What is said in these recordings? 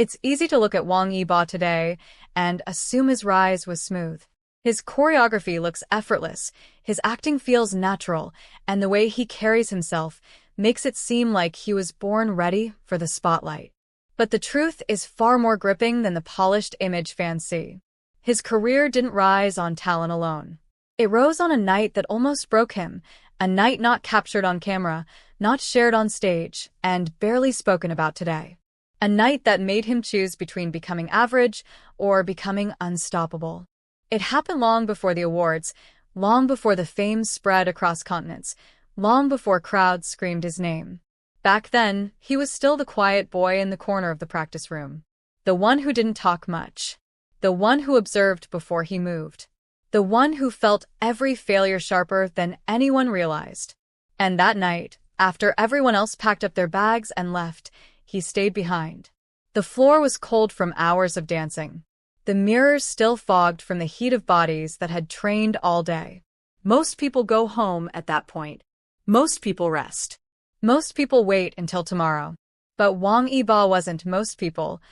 It's easy to look at Wang Yibo today and assume his rise was smooth. His choreography looks effortless, his acting feels natural, and the way he carries himself makes it seem like he was born ready for the spotlight. But the truth is far more gripping than the polished image fans see. His career didn't rise on talent alone. It rose on a night that almost broke him, a night not captured on camera, not shared on stage, and barely spoken about today. A night that made him choose between becoming average or becoming unstoppable. It happened long before the awards, long before the fame spread across continents, long before crowds screamed his name. Back then, he was still the quiet boy in the corner of the practice room. The one who didn't talk much. The one who observed before he moved. The one who felt every failure sharper than anyone realized. And that night, after everyone else packed up their bags and left, he stayed behind. The floor was cold from hours of dancing. The mirrors still fogged from the heat of bodies that had trained all day. Most people go home at that point. Most people rest. Most people wait until tomorrow. But Wang Yibo wasn't most people,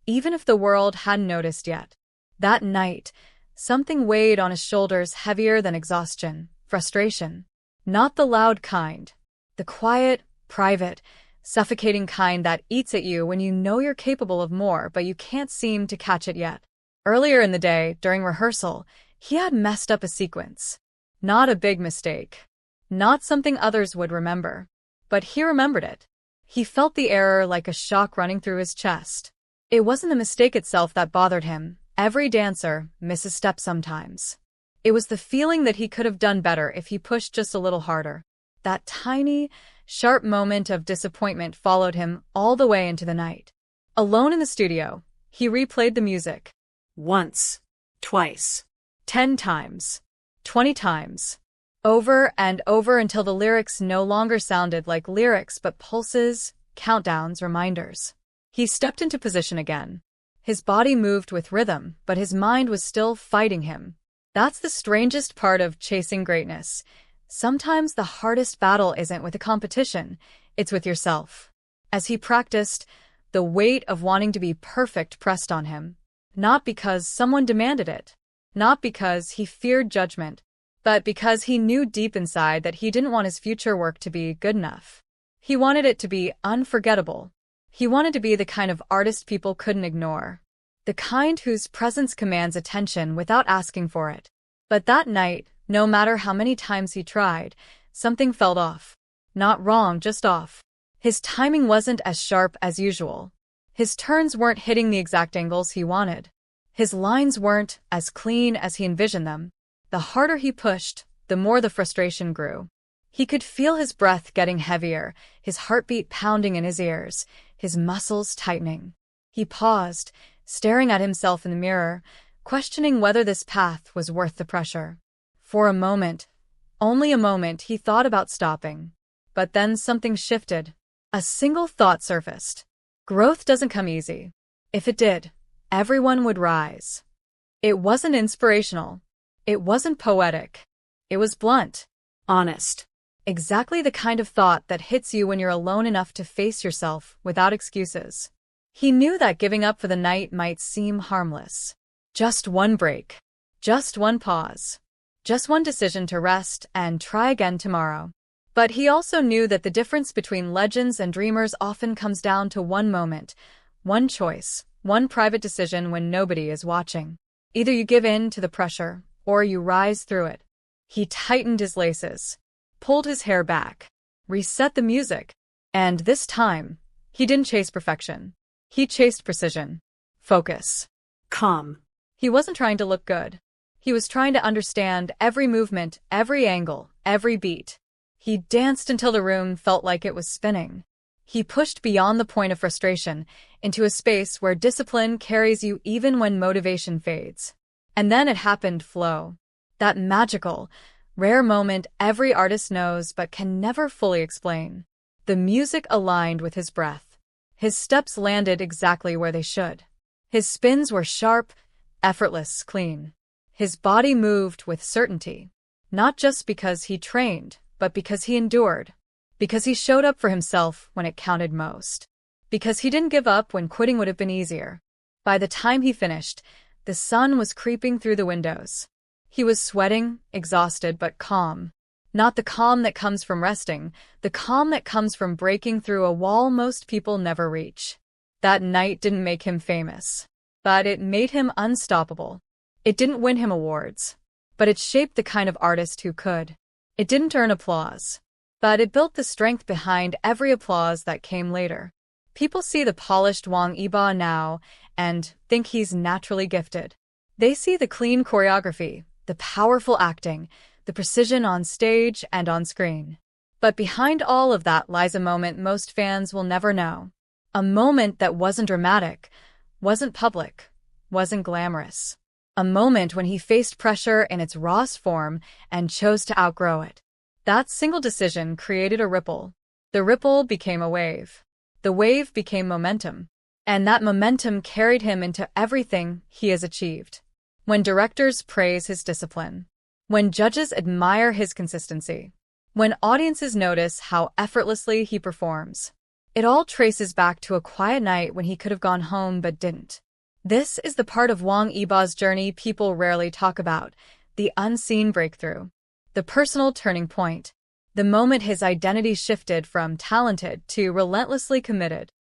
even if the world hadn't noticed yet. That night, something weighed on his shoulders heavier than exhaustion, frustration. Not the loud kind. The quiet, private, suffocating kind that eats at you when you know you're capable of more but you can't seem to catch it yet. Earlier in the day, during rehearsal, he had messed up a sequence. Not a big mistake. Not something others would remember. But he remembered it. He felt the error like a shock running through his chest. It wasn't the mistake itself that bothered him. Every dancer misses steps sometimes. It was the feeling that he could have done better if he pushed just a little harder. That tiny, sharp moment of disappointment followed him all the way into the night. Alone in the studio, he replayed the music. Once, twice, 10 times, 20 times. Over and over until the lyrics no longer sounded like lyrics but pulses, countdowns, reminders. He stepped into position again. His body moved with rhythm, but his mind was still fighting him. That's the strangest part of chasing greatness. Sometimes the hardest battle isn't with the competition, it's with yourself. As he practiced, the weight of wanting to be perfect pressed on him. Not because someone demanded it. Not because he feared judgment. But because he knew deep inside that he didn't want his future work to be good enough. He wanted it to be unforgettable. He wanted to be the kind of artist people couldn't ignore. The kind whose presence commands attention without asking for it. But that night, no matter how many times he tried, something felt off. Not wrong, just off. His timing wasn't as sharp as usual. His turns weren't hitting the exact angles he wanted. His lines weren't as clean as he envisioned them. The harder he pushed, the more the frustration grew. He could feel his breath getting heavier, his heartbeat pounding in his ears, his muscles tightening. He paused, staring at himself in the mirror, questioning whether this path was worth the pressure. For a moment, only a moment, he thought about stopping. But then something shifted. A single thought surfaced. Growth doesn't come easy. If it did, everyone would rise. It wasn't inspirational. It wasn't poetic. It was blunt, honest. Exactly the kind of thought that hits you when you're alone enough to face yourself without excuses. He knew that giving up for the night might seem harmless. Just one break. Just one pause. Just one decision to rest and try again tomorrow. But he also knew that the difference between legends and dreamers often comes down to one moment, one choice, one private decision when nobody is watching. Either you give in to the pressure, or you rise through it. He tightened his laces, pulled his hair back, reset the music, and this time, he didn't chase perfection. He chased precision, focus, calm. He wasn't trying to look good. He was trying to understand every movement, every angle, every beat. He danced until the room felt like it was spinning. He pushed beyond the point of frustration into a space where discipline carries you even when motivation fades. And then it happened, flow. That magical, rare moment every artist knows but can never fully explain. The music aligned with his breath. His steps landed exactly where they should. His spins were sharp, effortless, clean. His body moved with certainty. Not just because he trained, but because he endured. Because he showed up for himself when it counted most. Because he didn't give up when quitting would have been easier. By the time he finished, the sun was creeping through the windows. He was sweating, exhausted but calm. Not the calm that comes from resting, the calm that comes from breaking through a wall most people never reach. That night didn't make him famous, but it made him unstoppable. It didn't win him awards, but it shaped the kind of artist who could. It didn't earn applause, but it built the strength behind every applause that came later. People see the polished Wang Yibo now and think he's naturally gifted. They see the clean choreography, the powerful acting, the precision on stage and on screen. But behind all of that lies a moment most fans will never know. A moment that wasn't dramatic, wasn't public, wasn't glamorous. A moment when he faced pressure in its rawest form and chose to outgrow it. That single decision created a ripple. The ripple became a wave. The wave became momentum. And that momentum carried him into everything he has achieved. When directors praise his discipline. When judges admire his consistency. When audiences notice how effortlessly he performs. It all traces back to a quiet night when he could have gone home but didn't. This is the part of Wang Yibo's journey people rarely talk about, the unseen breakthrough. The personal turning point. The moment his identity shifted from talented to relentlessly committed.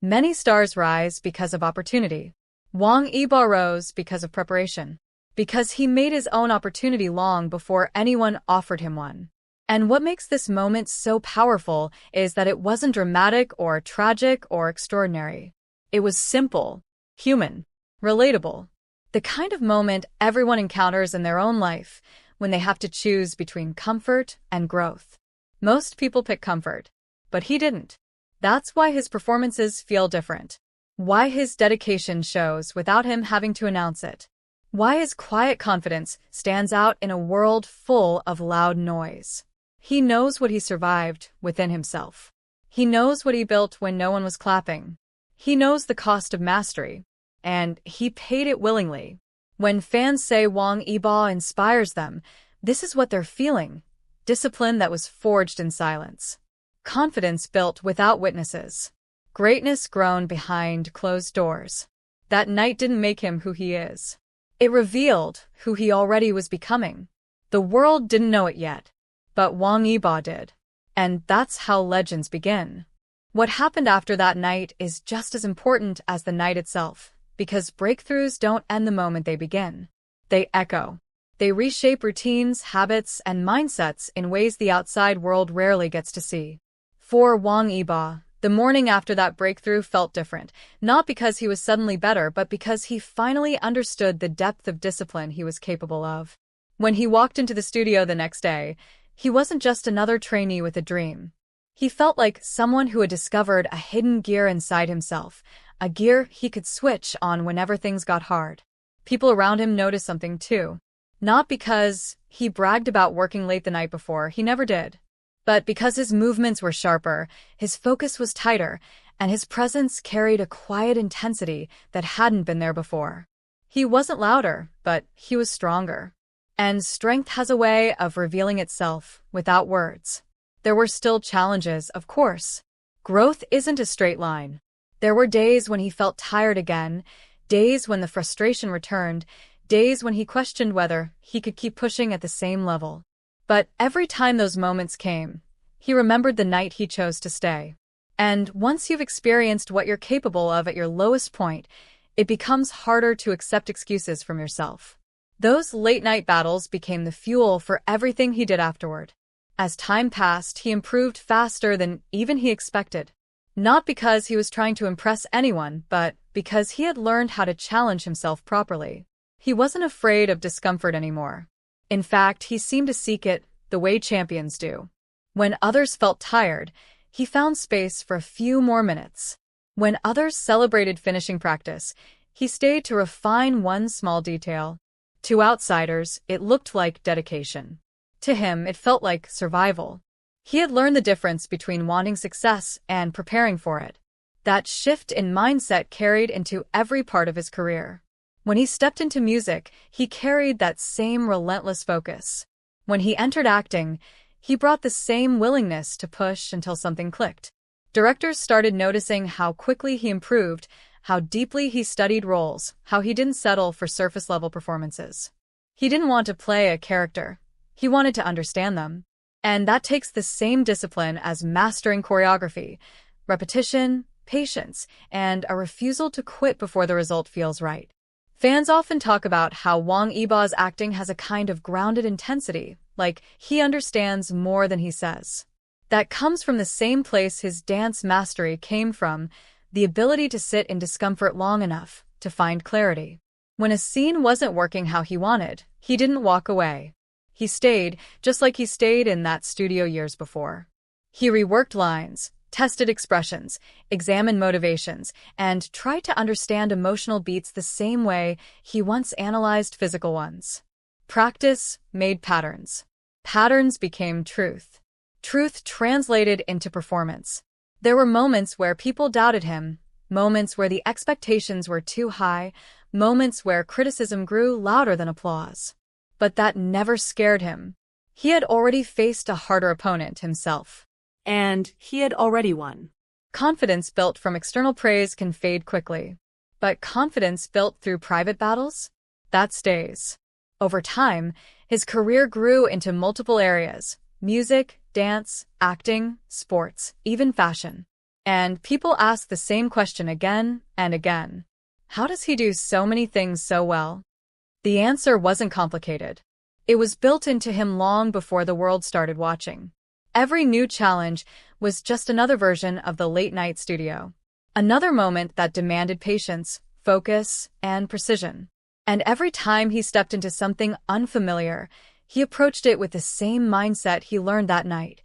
Many stars rise because of opportunity. Wang Yibo rose because of preparation. Because he made his own opportunity long before anyone offered him one. And what makes this moment so powerful is that it wasn't dramatic or tragic or extraordinary. It was simple, human, relatable. The kind of moment everyone encounters in their own life when they have to choose between comfort and growth. Most people pick comfort, but he didn't. That's why his performances feel different. Why his dedication shows without him having to announce it. Why his quiet confidence stands out in a world full of loud noise. He knows what he survived within himself. He knows what he built when no one was clapping. He knows the cost of mastery, and he paid it willingly. When fans say Wang Yibo inspires them, this is what they're feeling. Discipline that was forged in silence. Confidence built without witnesses. Greatness grown behind closed doors. That night didn't make him who he is. It revealed who he already was becoming. The world didn't know it yet, but Wang Yibo did. And that's how legends begin. What happened after that night is just as important as the night itself, because breakthroughs don't end the moment they begin. They echo. They reshape routines, habits, and mindsets in ways the outside world rarely gets to see. For Wang Yibo, the morning after that breakthrough felt different, not because he was suddenly better, but because he finally understood the depth of discipline he was capable of. When he walked into the studio the next day, he wasn't just another trainee with a dream. He felt like someone who had discovered a hidden gear inside himself, a gear he could switch on whenever things got hard. People around him noticed something too. Not because he bragged about working late the night before, he never did. But because his movements were sharper, his focus was tighter, and his presence carried a quiet intensity that hadn't been there before. He wasn't louder, but he was stronger. And strength has a way of revealing itself without words. There were still challenges, of course. Growth isn't a straight line. There were days when he felt tired again, days when the frustration returned, days when he questioned whether he could keep pushing at the same level. But every time those moments came, he remembered the night he chose to stay. And once you've experienced what you're capable of at your lowest point, it becomes harder to accept excuses from yourself. Those late-night battles became the fuel for everything he did afterward. As time passed, he improved faster than even he expected. Not because he was trying to impress anyone, but because he had learned how to challenge himself properly. He wasn't afraid of discomfort anymore. In fact, he seemed to seek it the way champions do. When others felt tired, he found space for a few more minutes. When others celebrated finishing practice, he stayed to refine one small detail. To outsiders, it looked like dedication. To him, it felt like survival. He had learned the difference between wanting success and preparing for it. That shift in mindset carried into every part of his career. When he stepped into music, he carried that same relentless focus. When he entered acting, he brought the same willingness to push until something clicked. Directors started noticing how quickly he improved, how deeply he studied roles, how he didn't settle for surface-level performances. He didn't want to play a character. He wanted to understand them. And that takes the same discipline as mastering choreography: repetition, patience, and a refusal to quit before the result feels right. Fans often talk about how Wang Yibo's acting has a kind of grounded intensity, like he understands more than he says. That comes from the same place his dance mastery came from, the ability to sit in discomfort long enough to find clarity. When a scene wasn't working how he wanted, he didn't walk away. He stayed, just like he stayed in that studio years before. He reworked lines, tested expressions, examined motivations, and tried to understand emotional beats the same way he once analyzed physical ones. Practice made patterns. Patterns became truth. Truth translated into performance. There were moments where people doubted him, moments where the expectations were too high, moments where criticism grew louder than applause. But that never scared him. He had already faced a harder opponent himself. And he had already won. Confidence built from external praise can fade quickly. But confidence built through private battles? That stays. Over time, his career grew into multiple areas: music, dance, acting, sports, even fashion. And people ask the same question again and again. How does he do so many things so well? The answer wasn't complicated. It was built into him long before the world started watching. Every new challenge was just another version of the late-night studio. Another moment that demanded patience, focus, and precision. And every time he stepped into something unfamiliar, he approached it with the same mindset he learned that night.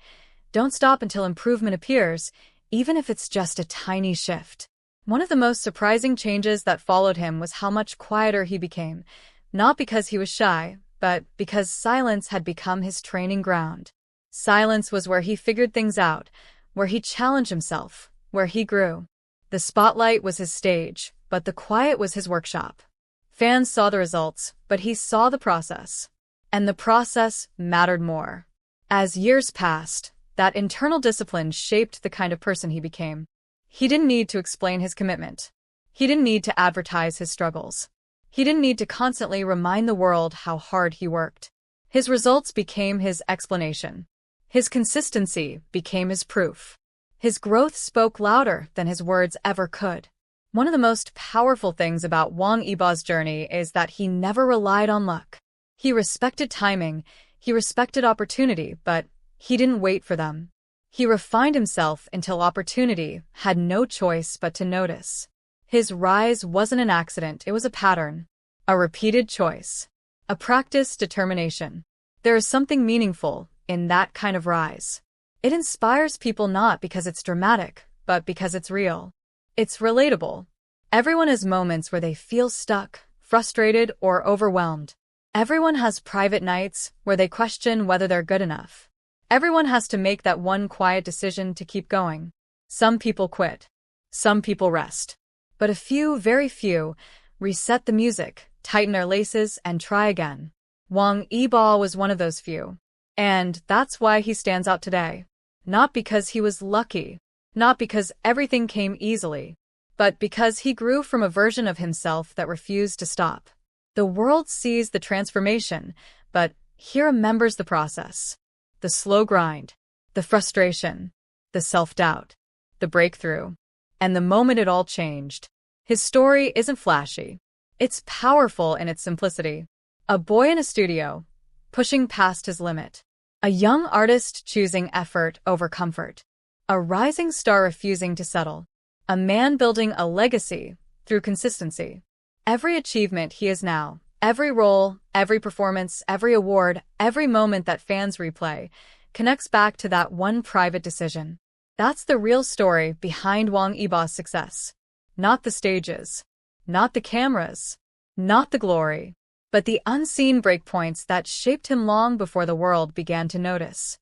Don't stop until improvement appears, even if it's just a tiny shift. One of the most surprising changes that followed him was how much quieter he became, not because he was shy, but because silence had become his training ground. Silence was where he figured things out, where he challenged himself, where he grew. The spotlight was his stage, but the quiet was his workshop. Fans saw the results, but he saw the process. And the process mattered more. As years passed, that internal discipline shaped the kind of person he became. He didn't need to explain his commitment. He didn't need to advertise his struggles. He didn't need to constantly remind the world how hard he worked. His results became his explanation. His consistency became his proof. His growth spoke louder than his words ever could. One of the most powerful things about Wang Yibo's journey is that he never relied on luck. He respected timing, he respected opportunity, but he didn't wait for them. He refined himself until opportunity had no choice but to notice. His rise wasn't an accident, it was a pattern, a repeated choice, a practiced determination. There is something meaningful in that kind of rise. It inspires people not because it's dramatic, but because it's real. It's relatable. Everyone has moments where they feel stuck, frustrated, or overwhelmed. Everyone has private nights where they question whether they're good enough. Everyone has to make that one quiet decision to keep going. Some people quit. Some people rest. But a few, very few, reset the music, tighten their laces, and try again. Wang Yibo was one of those few. And that's why he stands out today. Not because he was lucky, not because everything came easily, but because he grew from a version of himself that refused to stop. The world sees the transformation, but he remembers the process. The slow grind, the frustration, the self-doubt, the breakthrough, and the moment it all changed. His story isn't flashy. It's powerful in its simplicity. A boy in a studio, pushing past his limit. A young artist choosing effort over comfort. A rising star refusing to settle. A man building a legacy through consistency. Every achievement he is now, every role, every performance, every award, every moment that fans replay, connects back to that one private decision. That's the real story behind Wang Yibo's success. Not the stages, not the cameras, not the glory, but the unseen breakpoints that shaped him long before the world began to notice.